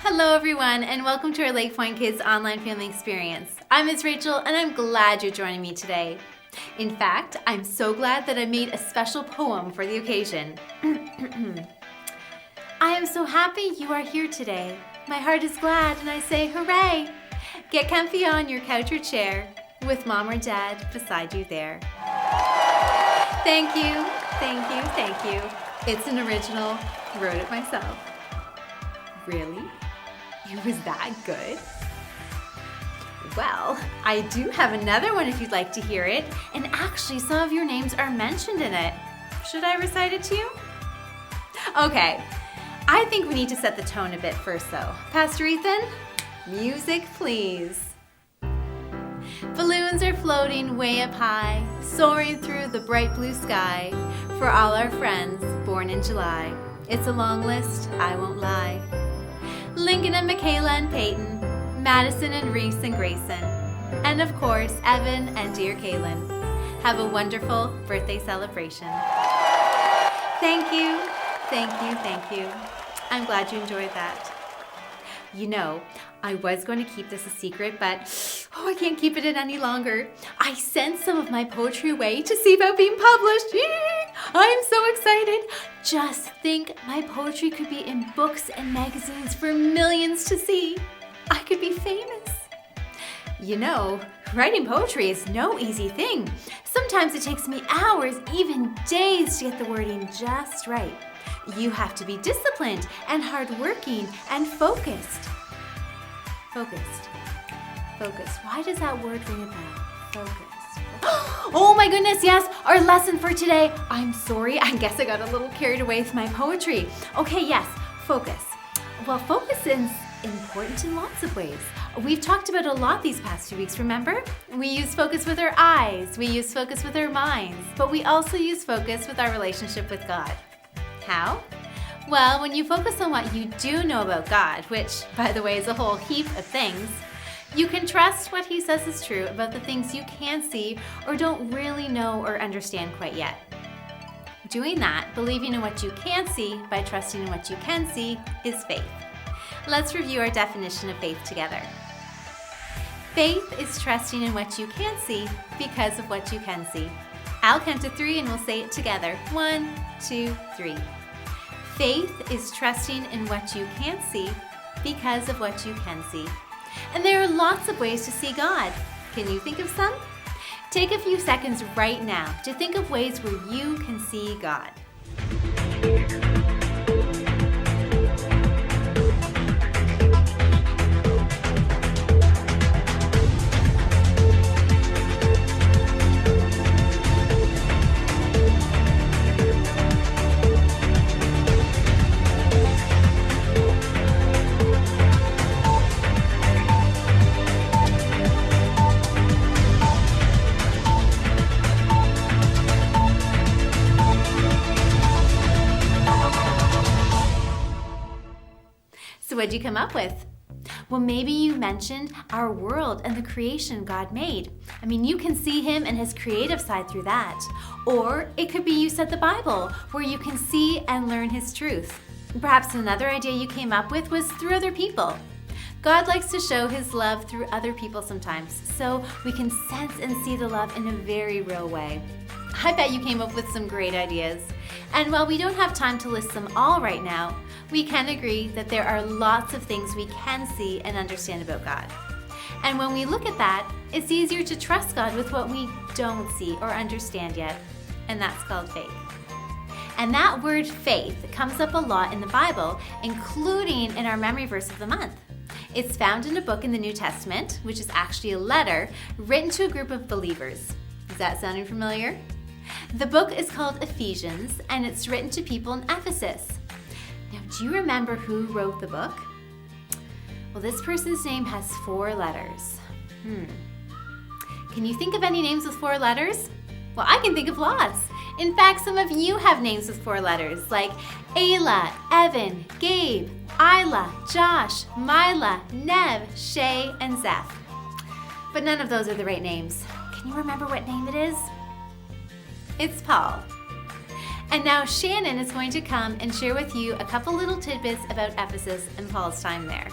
Hello everyone, and welcome to our LakePoint Kids online family experience. I'm Ms. Rachel, and I'm glad you're joining me today. In fact, I'm so glad that I made a special poem for the occasion. I am so happy you are here today. My heart is glad and I say hooray! Get comfy on your couch or chair with mom or dad beside you there. Thank you, thank you, thank you. It's an original, wrote it myself. Really? It was that good? Well, I do have another one if you'd like to hear it, and actually some of your names are mentioned in it. Should I recite it to you? Okay, I think we need to set the tone a bit first though. Pastor Ethan, music please. Balloons are floating way up high, soaring through the bright blue sky, for all our friends born in July. It's a long list, I won't lie. Lincoln and Michaela and Peyton, Madison and Reese and Grayson, and of course, Evan and dear Kaylin. Have a wonderful birthday celebration. Thank you, thank you, thank you. I'm glad you enjoyed that. You know, I was going to keep this a secret, but I can't keep it in any longer. I sent some of my poetry away to see about being published. I'm so excited. Just think my poetry could be in books and magazines for millions to see. I could be famous. You know, writing poetry is no easy thing. Sometimes it takes me hours, even days to get the wording just right. You have to be disciplined and hardworking and focused. Focused. Focused. Why does that word ring a bell? Focused. Oh my goodness, yes, our lesson for today. I'm sorry, I guess I got a little carried away with my poetry. Okay, yes, focus. Well, focus is important in lots of ways. We've talked about a lot these past few weeks, remember? We use focus with our eyes, we use focus with our minds, but we also use focus with our relationship with God. How? Well, when you focus on what you do know about God, which, by the way, is a whole heap of things, you can trust what He says is true about the things you can see or don't really know or understand quite yet. Doing that, believing in what you can see by trusting in what you can see, is faith. Let's review our definition of faith together. Faith is trusting in what you can see because of what you can see. I'll count to 3 and we'll say it together. 1, 2, 3. Faith is trusting in what you can't see because of what you can see. And there are lots of ways to see God. Can you think of some? Take a few seconds right now to think of ways where you can see God. So what'd you come up with? Well, maybe you mentioned our world and the creation God made. I mean, you can see Him and His creative side through that. Or it could be you said the Bible, where you can see and learn His truth. Perhaps another idea you came up with was through other people. God likes to show His love through other people sometimes, so we can sense and see the love in a very real way. I bet you came up with some great ideas. And while we don't have time to list them all right now, we can agree that there are lots of things we can see and understand about God. And when we look at that, it's easier to trust God with what we don't see or understand yet, and that's called faith. And that word faith comes up a lot in the Bible, including in our memory verse of the month. It's found in a book in the New Testament, which is actually a letter written to a group of believers. Is that sounding familiar? The book is called Ephesians, and it's written to people in Ephesus. Now, do you remember who wrote the book? Well, this person's name has 4 letters. Can you think of any names with 4 letters? Well, I can think of lots. In fact, some of you have names with 4 letters, like Ayla, Evan, Gabe, Isla, Josh, Mila, Nev, Shay, and Zeph. But none of those are the right names. Can you remember what name it is? It's Paul. And now Shannon is going to come and share with you a couple little tidbits about Ephesus and Paul's time there.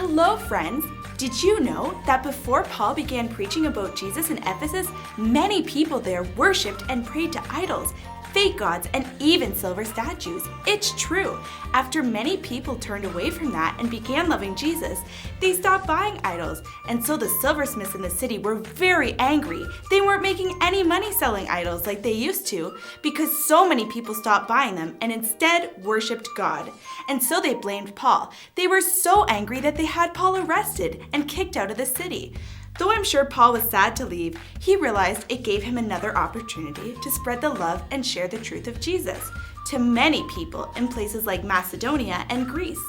Hello, friends! Did you know that before Paul began preaching about Jesus in Ephesus, many people there worshipped and prayed to idols, fake gods, and even silver statues? It's true. After many people turned away from that and began loving Jesus, they stopped buying idols, and so the silversmiths in the city were very angry. They weren't making any money selling idols like they used to because so many people stopped buying them and instead worshipped God. And so they blamed Paul. They were so angry that they had Paul arrested and kicked out of the city. Though I'm sure Paul was sad to leave, he realized it gave him another opportunity to spread the love and share the truth of Jesus to many people in places like Macedonia and Greece.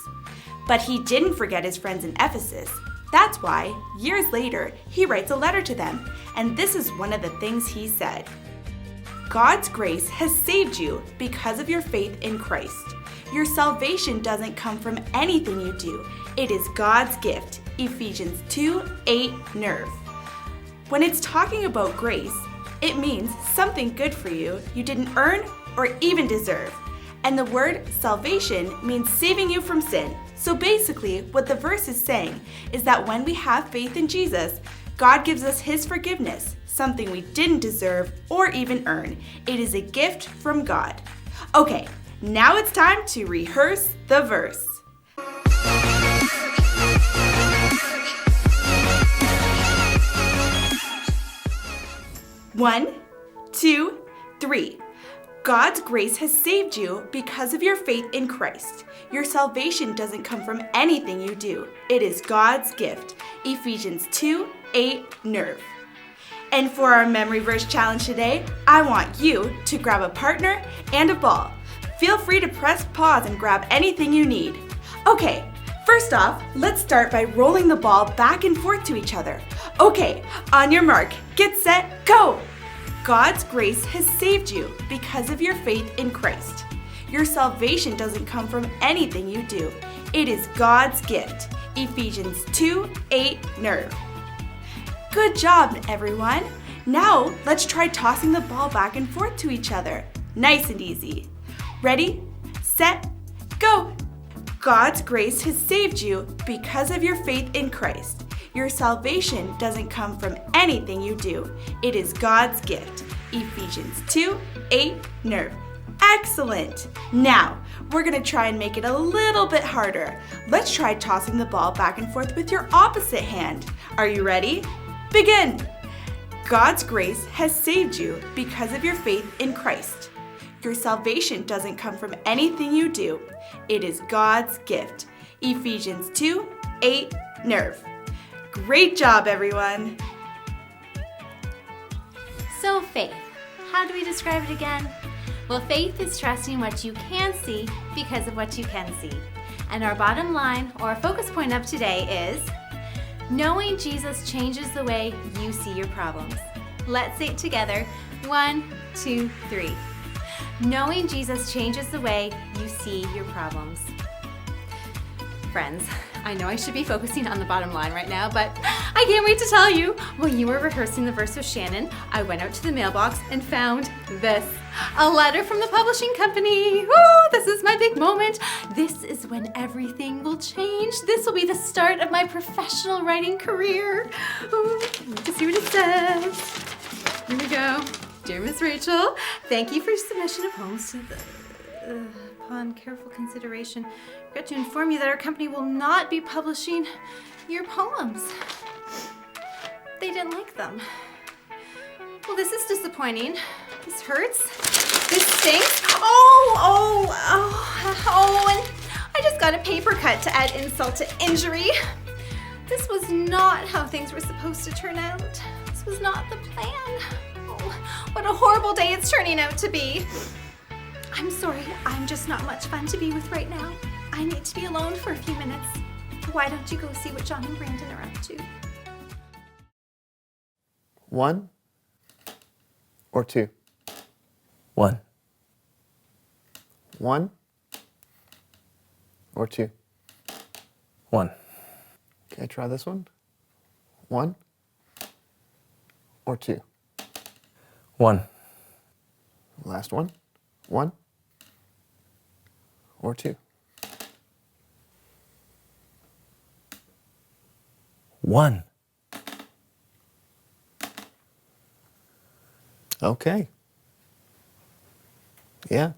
But he didn't forget his friends in Ephesus. That's why, years later, he writes a letter to them, and this is one of the things he said. God's grace has saved you because of your faith in Christ. Your salvation doesn't come from anything you do. It is God's gift. Ephesians 2:8 nerve. When it's talking about grace, it means something good for you didn't earn or even deserve. And the word salvation means saving you from sin. So basically, what the verse is saying is that when we have faith in Jesus, God gives us His forgiveness, something we didn't deserve or even earn. It is a gift from God. Okay, now it's time to rehearse the verse. One, two, three. God's grace has saved you because of your faith in Christ. Your salvation doesn't come from anything you do. It is God's gift. Ephesians 2:8 nerve. And for our memory verse challenge today, I want you to grab a partner and a ball. Feel free to press pause and grab anything you need. Okay, first off, let's start by rolling the ball back and forth to each other. Okay, on your mark, get set, go! God's grace has saved you because of your faith in Christ. Your salvation doesn't come from anything you do. It is God's gift. Ephesians 2:8 nerve. Good job, everyone. Now, let's try tossing the ball back and forth to each other. Nice and easy. Ready, set, go! God's grace has saved you because of your faith in Christ. Your salvation doesn't come from anything you do. It is God's gift. Ephesians 2:8 nerve. Excellent! Now, we're going to try and make it a little bit harder. Let's try tossing the ball back and forth with your opposite hand. Are you ready? Begin! God's grace has saved you because of your faith in Christ. Your salvation doesn't come from anything you do. It is God's gift. Ephesians 2:8 nerve. Great job, everyone! So faith, how do we describe it again? Well, faith is trusting what you can see because of what you can see. And our bottom line, or focus point of today is, knowing Jesus changes the way you see your problems. Let's say it together. 1, 2, 3. Knowing Jesus changes the way you see your problems. Friends, I know I should be focusing on the bottom line right now, but I can't wait to tell you. When you were rehearsing the verse with Shannon, I went out to the mailbox and found this. A letter from the publishing company. Ooh, this is my big moment. This is when everything will change. This will be the start of my professional writing career. Ooh, let's see what it says. Here we go. Dear Miss Rachel, thank you for your submission of poems to the... Upon careful consideration, I forgot to inform you that our company will not be publishing your poems. They didn't like them. Well, this is disappointing. This hurts. This stinks. And I just got a paper cut to add insult to injury. This was not how things were supposed to turn out. This was not the plan. Oh, what a horrible day it's turning out to be. I'm sorry, I'm just not much fun to be with right now. I need to be alone for a few minutes. Why don't you go see what John and Brandon are up to? 1 or 2? 1. 1 or 2? 1. Okay, try this one. 1 or 2? 1. Last one. 1 or 2? 1. Okay. Yeah.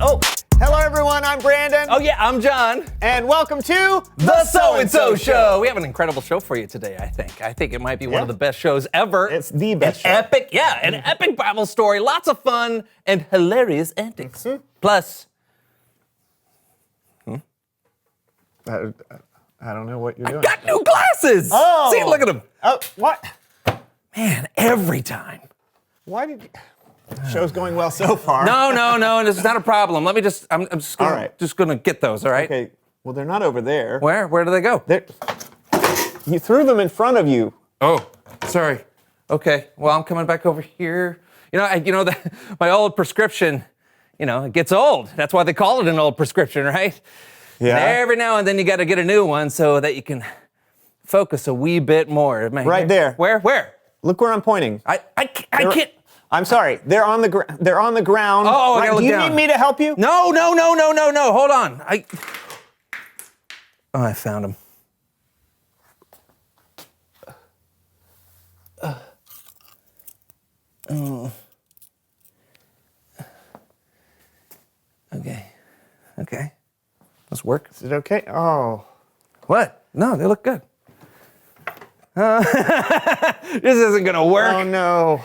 Oh, hello everyone, I'm Brandon. Oh yeah, I'm John. And welcome to The So-and-So Show. We have an incredible show for you today, I think. I think it might be one of the best shows ever. It's the best show. An epic Bible story, lots of fun and hilarious antics. Plus, I don't know what you're doing. got new glasses. Oh. See, look at them. Oh, what? Man, every time. Why did you... Show's going well so far. No, this is not a problem. Let me just, I'm just gonna, All right. just gonna get those, all right? Okay, well, they're not over there. Where? Where do they go? You threw them in front of you. Oh, sorry. Okay, well, I'm coming back over here. My old prescription, it gets old. That's why they call it an old prescription, right? Yeah. And every now and then you got to get a new one so that you can focus a wee bit more. Right there. Where? Look where I'm pointing. I can't. I'm sorry. They're on the ground. Oh, I gotta look Do you down. need me to help you? No. Hold on. I found him. Okay. Let's work. Is it okay? Oh. What? No, they look good. This isn't gonna work. Oh no.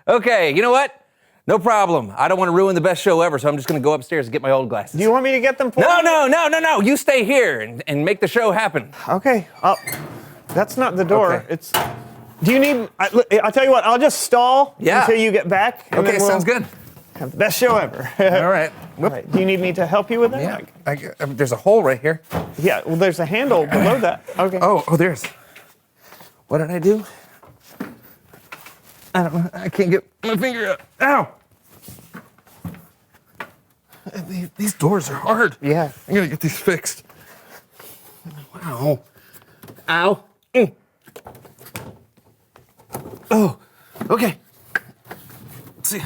Okay, you know what? No problem. I don't want to ruin the best show ever, so I'm just gonna go upstairs and get my old glasses. Do you want me to get them for you? No. You stay here and make the show happen. Okay. That's not the door. Okay. It's. Do you need? I'll tell you what. I'll just stall until you get back. And Okay, then we'll sounds good. Have the best show ever. All right. All right. Do you need me to help you with that? Yeah. There's a hole right here. Yeah. Well, there's a handle below that. Okay. Oh, there's. What did I do? I don't know. I can't get my finger out. Ow! These doors are hard. Yeah. I'm gonna get these fixed. Wow. Ow. Mm. Oh, okay. Let's see.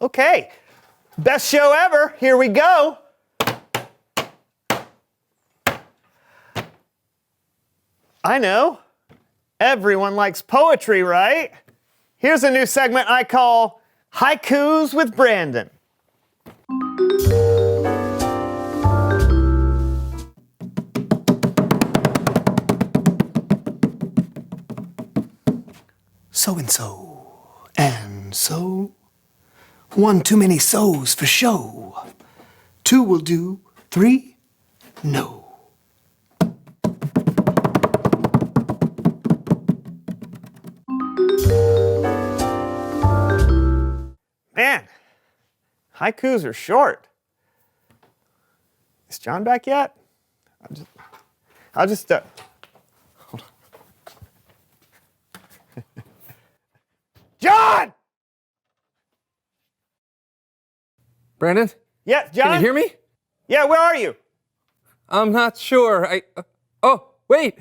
Okay. Best show ever. Here we go. I know. Everyone likes poetry, right? Here's a new segment I call Haikus with Brandon. So-and-so, and so. One too many so's for show. 2 will do, 3, no. Man, haikus are short. Is John back yet? I'll just hold on. John! Brandon, Yeah, John? can you hear me? Yeah, where are you? I'm not sure. Oh, wait.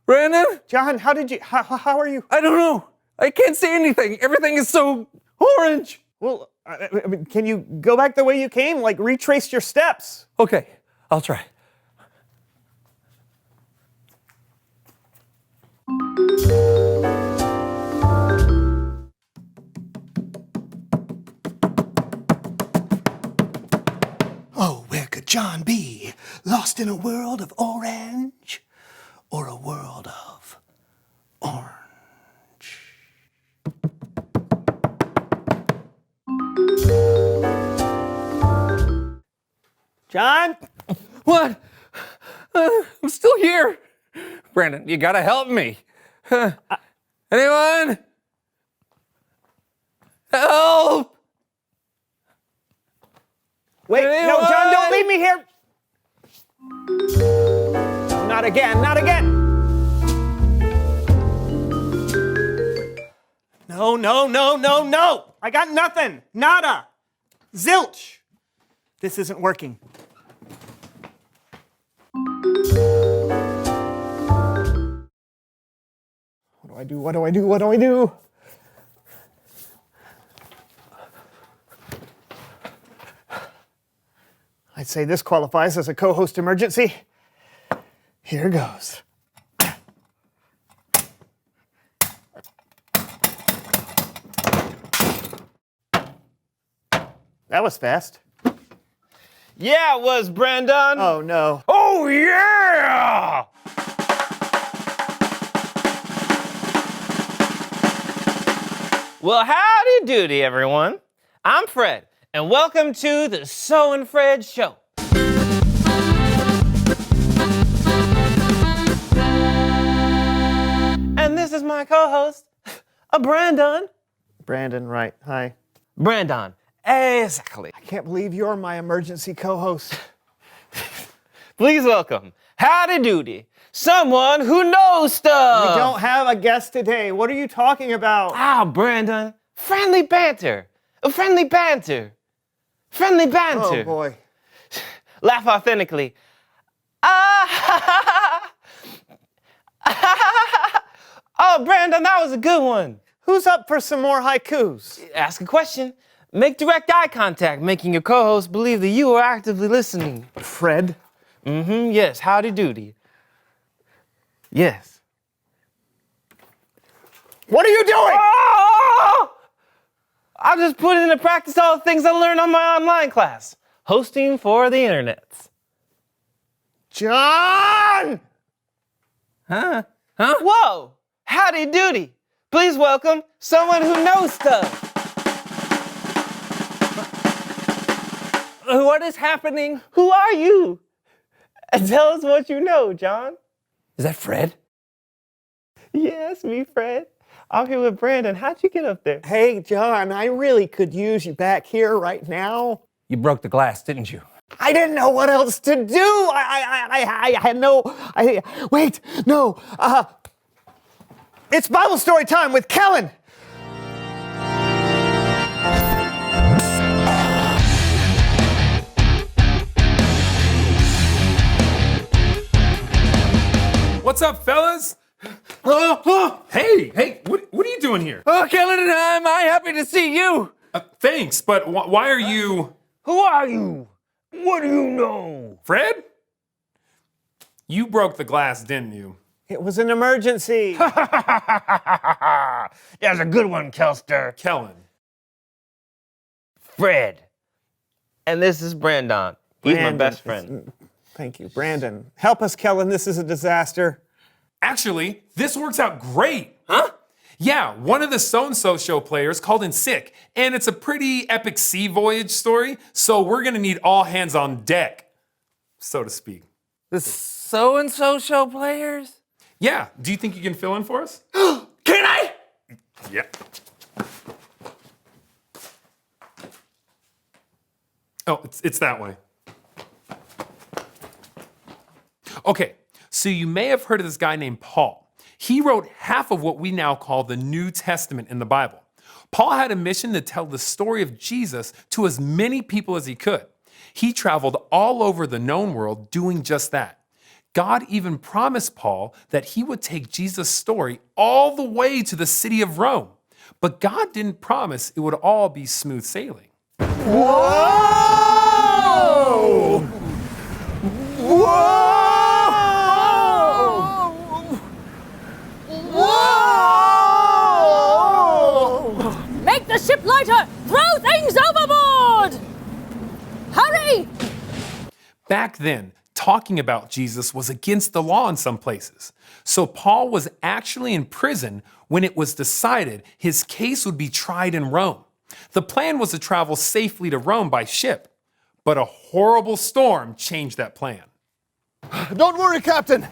Brandon? John, how are you? I don't know. I can't see anything. Everything is so orange. Well, I mean, can you go back the way you came? Like, retrace your steps. Okay, I'll try. Oh, where could John be? Lost in a world of orange? Or a world of orange? John? What? I'm still here. Brandon, you gotta help me. Anyone? Help! Wait, no, Anyone? John, don't leave me here. No, not again, not again. No. I got nothing. Nada. Zilch. This isn't working. I do? What do I do? What do I do? I'd say this qualifies as a co-host emergency. Here goes. That was fast. Yeah, it was, Brandon. Oh, no. Oh, yeah! Well, howdy doody, everyone. I'm Fred, and welcome to the So and Fred Show. And this is my co-host, Brandon. Brandon, right. Hi. Brandon, exactly. I can't believe you're my emergency co-host. Please welcome, howdy doody, someone who knows stuff. We don't have a guest today. What are you talking about? Ah, Brandon, friendly banter. Friendly banter. Friendly banter. Oh, boy. Laugh authentically. Ah! Oh, Brandon, that was a good one. Who's up for some more haikus? Ask a question. Make direct eye contact, making your co-host believe that you are actively listening. Fred? Yes, howdy doody. Yes. What are you doing? Oh! I just put into practice all the things I learned on my online class. Hosting for the internets. John! Huh? Whoa! Howdy doody. Please welcome someone who knows stuff. What is happening? Who are you? And tell us what you know, John. Is that Fred? Yes, me, Fred. I'm here with Brandon. How'd you get up there? Hey, John, I really could use you back here right now. You broke the glass, didn't you? I didn't know what else to do. I had no. Wait, no. It's Bible story time with Kellen. What's up, fellas? Hey, what are you doing here? Oh, Kellen and I'm happy to see you. Thanks, but why are you... Who are you? What do you know? Fred? You broke the glass, didn't you? It was an emergency. That's a good one, Kelster. Kellen. Fred. And this is Brandon. He's my Brandon. best friend. Thank you, Brandon. Help us, Kellen. This is a disaster. Actually, this works out great. Huh? Yeah, one of the So-and-So show players called in sick, and it's a pretty epic sea voyage story, so we're gonna need all hands on deck, so to speak. The so-and-so show players? Yeah, do you think you can fill in for us? Can I? Yeah. Oh, it's that way. Okay, so you may have heard of this guy named Paul. He wrote half of what we now call the New Testament in the Bible. Paul had a mission to tell the story of Jesus to as many people as he could. He traveled all over the known world doing just that. God even promised Paul that he would take Jesus' story all the way to the city of Rome. But God didn't promise it would all be smooth sailing. Whoa! Whoa! Make the ship lighter! Throw things overboard! Hurry! Back then, talking about Jesus was against the law in some places. So Paul was actually in prison when it was decided his case would be tried in Rome. The plan was to travel safely to Rome by ship, but a horrible storm changed that plan. Don't worry, Captain.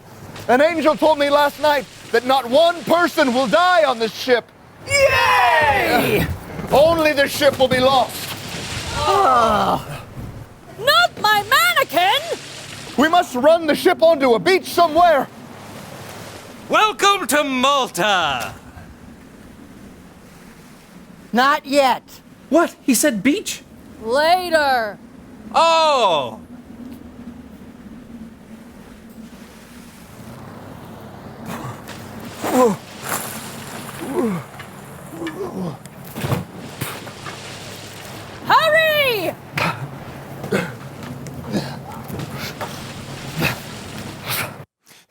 An angel told me last night that not one person will die on this ship. Yay! Only the ship will be lost. Not my mannequin! We must run the ship onto a beach somewhere. Welcome to Malta! Not yet. What? He said beach? Later. Oh!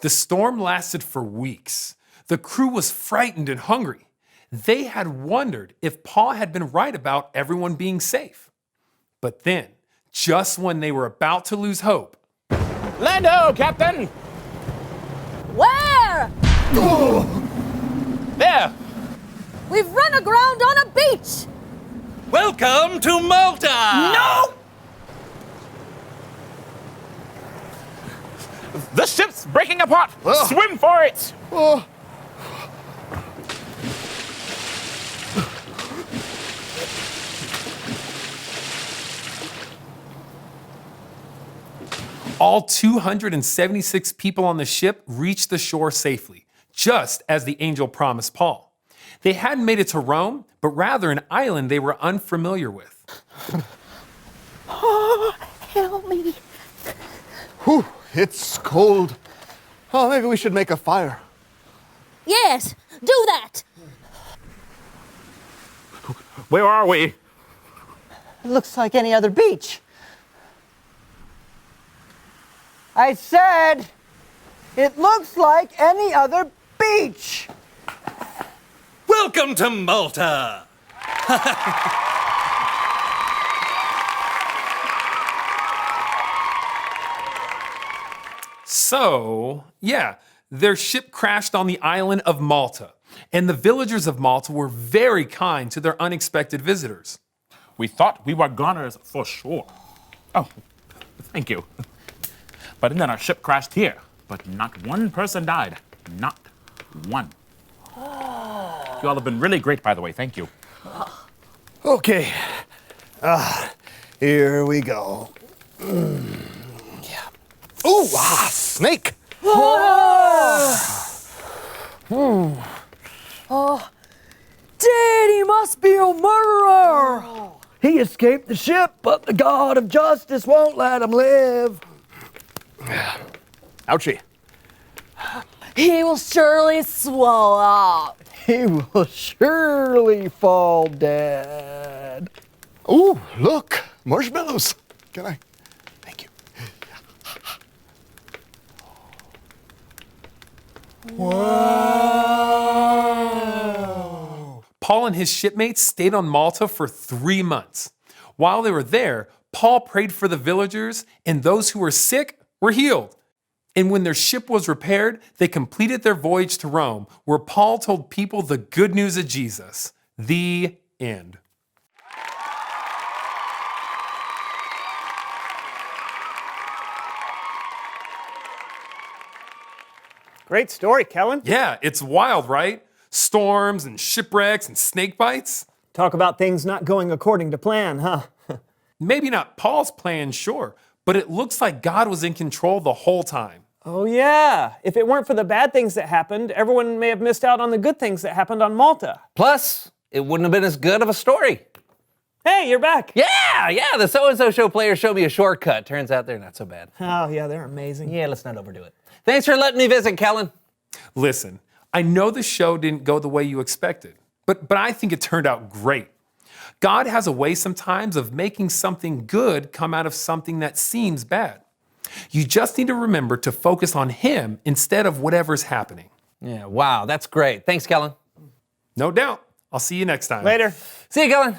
The storm lasted for weeks. The crew was frightened and hungry. They had wondered if Paul had been right about everyone being safe. But then, just when they were about to lose hope, Land ho, Captain! Where? There! We've run aground on a beach! Welcome to Malta! No! The ship's breaking apart! Swim for it! Oh, all 276 people on the ship reached the shore safely, just as the angel promised Paul. They hadn't made it to Rome, but rather an island they were unfamiliar with. Help me. whew, it's cold. Oh, maybe we should make a fire. Yes, do that. Where are we? It looks like any other beach. I said, it looks like any other beach. Welcome to Malta! So, yeah, their ship crashed on the island of Malta, and the villagers of Malta were very kind to their unexpected visitors. We thought we were goners for sure. Oh, thank you. But then our ship crashed here, but not one person died. Not one. You all have been really great, by the way. Thank you. Okay. Here we go. Ooh, snake! Daddy must be a murderer! He escaped the ship, but the God of justice won't let him live. Ouchie. He will surely swallow up. He will surely fall dead. Ooh, look, marshmallows. Can I? Thank you. Paul and his shipmates stayed on Malta for 3 months. While they were there, Paul prayed for the villagers, and those who were sick were healed. And when their ship was repaired, they completed their voyage to Rome, where Paul told people the good news of Jesus. The end. Great story, Kellen. Yeah, it's wild, right? Storms and shipwrecks and snake bites. Talk about things not going according to plan, huh? Maybe not Paul's plan, sure, but it looks like God was in control the whole time. Oh, yeah. If it weren't for the bad things that happened, everyone may have missed out on the good things that happened on Malta. Plus, it wouldn't have been as good of a story. Hey, you're back. Yeah, the so-and-so show players showed me a shortcut. Turns out they're not so bad. Oh, yeah, they're amazing. Yeah, let's not overdo it. Thanks for letting me visit, Kellen. Listen, I know the show didn't go the way you expected, but I think it turned out great. God has a way sometimes of making something good come out of something that seems bad. You just need to remember to focus on Him instead of whatever's happening. Yeah, wow, that's great. Thanks, Kellen. No doubt. I'll see you next time. Later. See you, Kellen.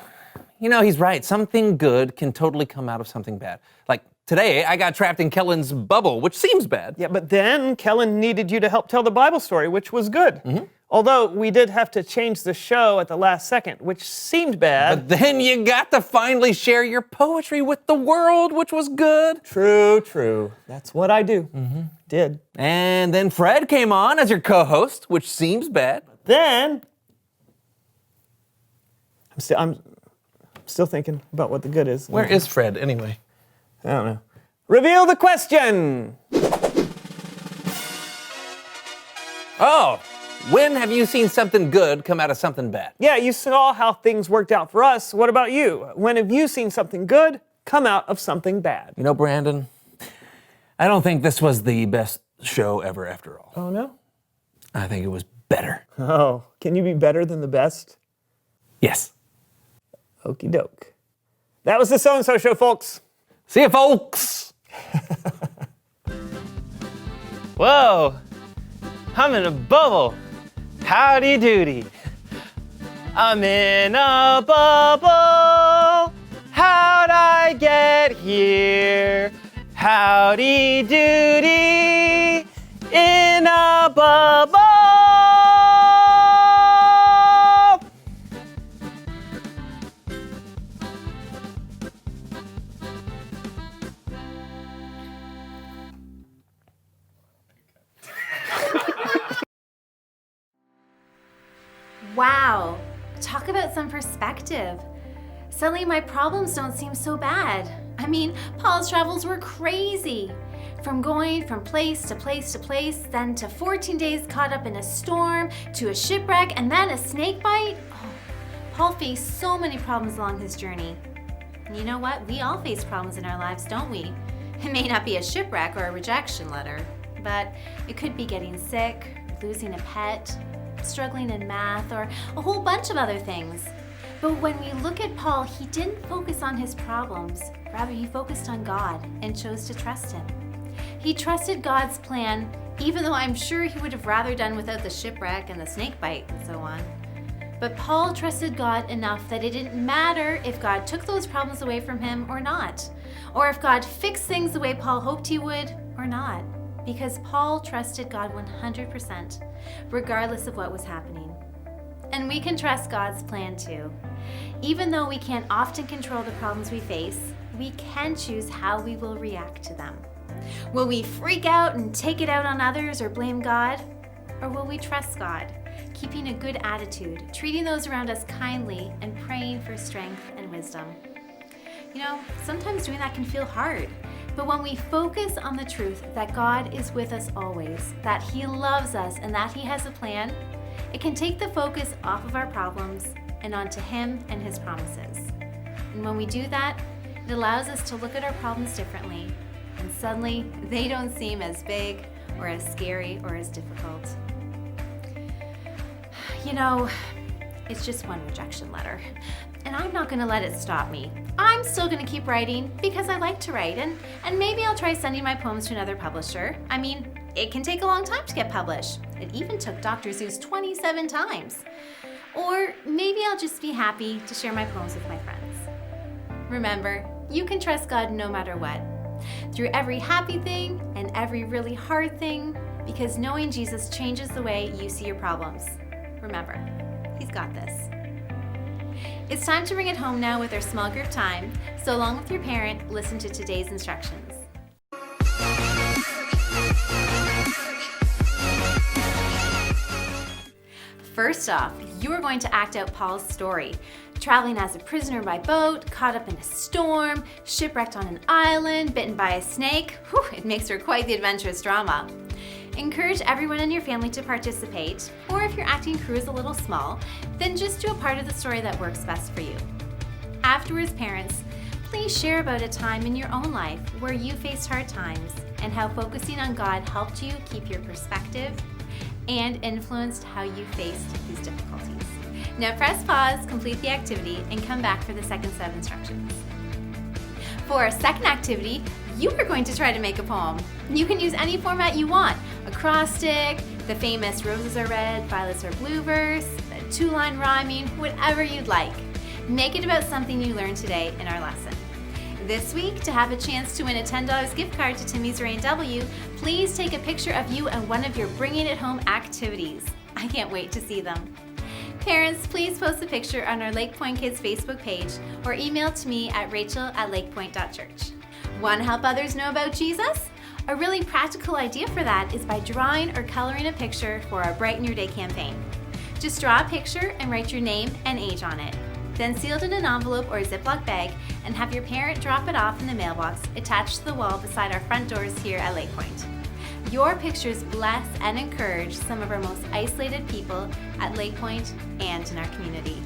You know, he's right. Something good can totally come out of something bad. Like today, I got trapped in Kellen's bubble, which seems bad. Yeah, but then Kellen needed you to help tell the Bible story, which was good. Although we did have to change the show at the last second, which seemed bad. But then you got to finally share your poetry with the world, which was good. True. That's what I do. Did. And then Fred came on as your co-host, which seems bad. Then I'm still thinking about what the good is. Where is Fred, anyway? I don't know. Reveal the question. Oh, when have you seen something good come out of something bad? Yeah, you saw how things worked out for us. What about you? When have you seen something good come out of something bad? You know, Brandon, I don't think this was the best show ever after all. Oh, no? I think it was better. Oh, can you be better than the best? Yes. Okie doke. That was the So-and-So Show, folks. See you, folks. Whoa, I'm in a bubble. Howdy doody. I'm in a bubble. How'd I get here? Howdy doody. In a bubble. Wow, talk about some perspective. Suddenly my problems don't seem so bad. I mean, Paul's travels were crazy. From going from place to place to place, then to 14 days caught up in a storm, to a shipwreck, and then a snake bite. Oh, Paul faced so many problems along his journey. And you know what? We all face problems in our lives, don't we? It may not be a shipwreck or a rejection letter, but it could be getting sick, losing a pet, struggling in math, or a whole bunch of other things. But when we look at Paul, he didn't focus on his problems. Rather, he focused on God and chose to trust him. He trusted God's plan, even though I'm sure he would have rather done without the shipwreck and the snake bite and so on. But Paul trusted God enough that it didn't matter if God took those problems away from him or not, or if God fixed things the way Paul hoped he would or not, because Paul trusted God 100%, regardless of what was happening. And we can trust God's plan too. Even though we can't often control the problems we face, we can choose how we will react to them. Will we freak out and take it out on others or blame God? Or will we trust God, keeping a good attitude, treating those around us kindly, and praying for strength and wisdom? You know, sometimes doing that can feel hard, but when we focus on the truth that God is with us always, that He loves us, and that He has a plan, it can take the focus off of our problems and onto Him and His promises. And when we do that, it allows us to look at our problems differently, and suddenly they don't seem as big or as scary or as difficult. You know, it's just one rejection letter, and I'm not going to let it stop me. I'm still going to keep writing because I like to write, and maybe I'll try sending my poems to another publisher. I mean, it can take a long time to get published. It even took Dr. Seuss 27 times. Or maybe I'll just be happy to share my poems with my friends. Remember, you can trust God no matter what, through every happy thing and every really hard thing, because knowing Jesus changes the way you see your problems. Remember, He's got this. It's time to bring it home now with our small group time, so along with your parent, listen to today's instructions. First off, you are going to act out Paul's story. Traveling as a prisoner by boat, caught up in a storm, shipwrecked on an island, bitten by a snake. Whew, it makes for quite the adventurous drama. Encourage everyone in your family to participate, or if your acting crew is a little small, then just do a part of the story that works best for you. Afterwards, parents, please share about a time in your own life where you faced hard times and how focusing on God helped you keep your perspective and influenced how you faced these difficulties. Now press pause, complete the activity, and come back for the second set of instructions. For our second activity, you are going to try to make a poem. You can use any format you want: acrostic, the famous roses are red, violets are blue verse, two-line rhyming, whatever you'd like. Make it about something you learned today in our lesson. This week, to have a chance to win a $10 gift card to Timmy's or A&W, please take a picture of you and one of your Bringing It Home activities. I can't wait to see them. Parents, please post a picture on our LakePoint Kids Facebook page or email to me at rachel@lakepoint.church. Want to help others know about Jesus? A really practical idea for that is by drawing or coloring a picture for our Brighten Your Day campaign. Just draw a picture and write your name and age on it. Then seal it in an envelope or a Ziploc bag and have your parent drop it off in the mailbox attached to the wall beside our front doors here at LakePoint. Your pictures bless and encourage some of our most isolated people at LakePoint and in our community.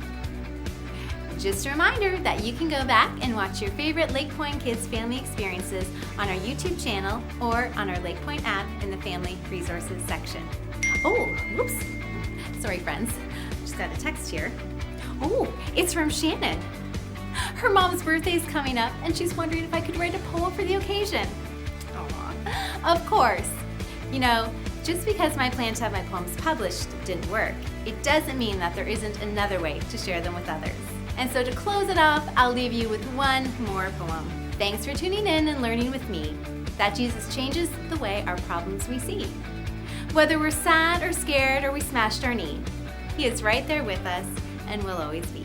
Just a reminder that you can go back and watch your favorite LakePoint Kids family experiences on our YouTube channel or on our LakePoint app in the Family Resources section. Oh, whoops. Sorry, friends. Just got a text here. Oh, it's from Shannon. Her mom's birthday is coming up and she's wondering if I could write a poem for the occasion. Aww. Of course. You know, Just because my plan to have my poems published didn't work, it doesn't mean that there isn't another way to share them with others. And so to close it off, I'll leave you with one more poem. Thanks for tuning in and learning with me that Jesus changes the way our problems we see. Whether we're sad or scared or we smashed our knee, He is right there with us and will always be.